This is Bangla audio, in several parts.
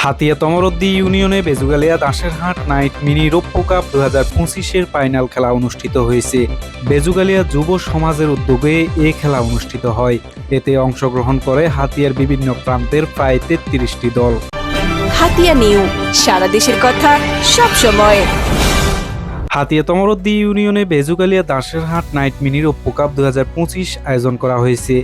হাতিয়া তমরদ্দি ইউনিয়নে বেজুগালিয়া দাসেরহাট নাইট মিনি রৌপ্য কাপ 2025-এর ফাইনাল খেলা অনুষ্ঠিত হয়েছে। বেজুগালিয়া যুব সমাজের উদ্যোগে এ খেলা অনুষ্ঠিত হয়। এতে অংশগ্রহণ করে হাতিয়ার বিভিন্ন প্রান্তের প্রায় 33টি দল। হাতিয়া নিউ, সারা দেশের কথা সব সময়। হাতিয়া তমরদ্দি ইউনিয়নে বেজুগালিয়া দাসেরহাট নাইট মিনি রৌপ্য কাপ 2025 আয়োজন করা হয়েছে।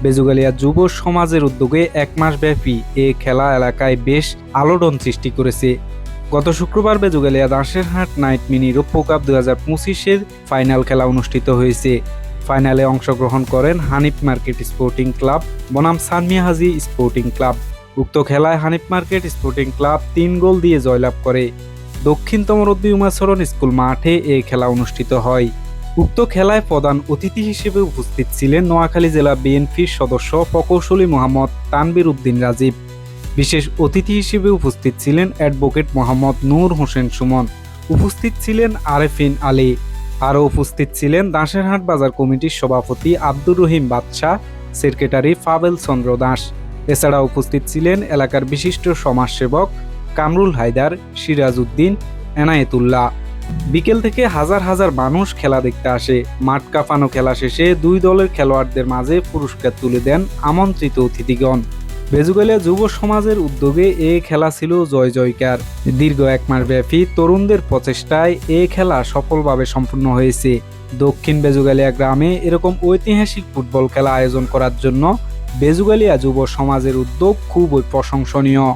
বেজুগালিয়া যুব সমাজের উদ্যোগে এক মাস ব্যাপী এ খেলা এলাকায় বেশ আলোড়ন সৃষ্টি করেছে। গত শুক্রবার বেজুগালিয়া দাসেরহাট নাইট মিনি রৌপ্য কাপ 2025-এর ফাইনাল খেলা অনুষ্ঠিত হয়েছে। ফাইনালে অংশগ্রহণ করেন হানিফ মার্কেট স্পোর্টিং ক্লাব বনাম সানমিয়া হাজি স্পোর্টিং ক্লাব। উক্ত খেলায় হানিফ মার্কেট স্পোর্টিং ক্লাব 3 গোল দিয়ে জয়লাভ করে। দক্ষিণ তমরদ্দি উমাচরণ স্কুল মাঠে এ খেলা অনুষ্ঠিত হয়। উক্ত খেলায় প্রধান অতিথি হিসেবে উপস্থিত ছিলেন নোয়াখালী জেলা বিএনপির সদস্য প্রকৌশলী মোহাম্মদ তানবির উদ্দিন রাজীব। বিশেষ অতিথি হিসেবে উপস্থিত ছিলেন অ্যাডভোকেট মোহাম্মদ নূর হোসেন সুমন। উপস্থিত ছিলেন আরেফিন আলী। আরও উপস্থিত ছিলেন দাসেরহাট বাজার কমিটির সভাপতি আব্দুর রহিম বাদশাহ, সেক্রেটারি ফাবেল চন্দ্র দাস। এছাড়া উপস্থিত ছিলেন এলাকার বিশিষ্ট সমাজসেবক কামরুল হায়দার, সিরাজ উদ্দিন, এনায়েতুল্লাহ। বিকেল থেকে হাজার হাজার মানুষ খেলা দেখতে আসে। মাঠ কাঁপানো খেলা শেষে দুই দলের খেলোয়াড়দের মাঝে পুরস্কার তুলে দেন আমন্ত্রিত অতিথিগণ। বেজুগালিয়া যুব সমাজের উদ্যোগে এ খেলা ছিল জয় জয়কার। দীর্ঘ এক মাস ব্যাপী তরুণদের প্রচেষ্টায় এ খেলা সফলভাবে সম্পন্ন হয়েছে। দক্ষিণ বেজুগালিয়া গ্রামে এরকম ঐতিহাসিক ফুটবল খেলা আয়োজন করার জন্য বেজুগালিয়া যুব সমাজের উদ্যোগ খুবই প্রশংসনীয়।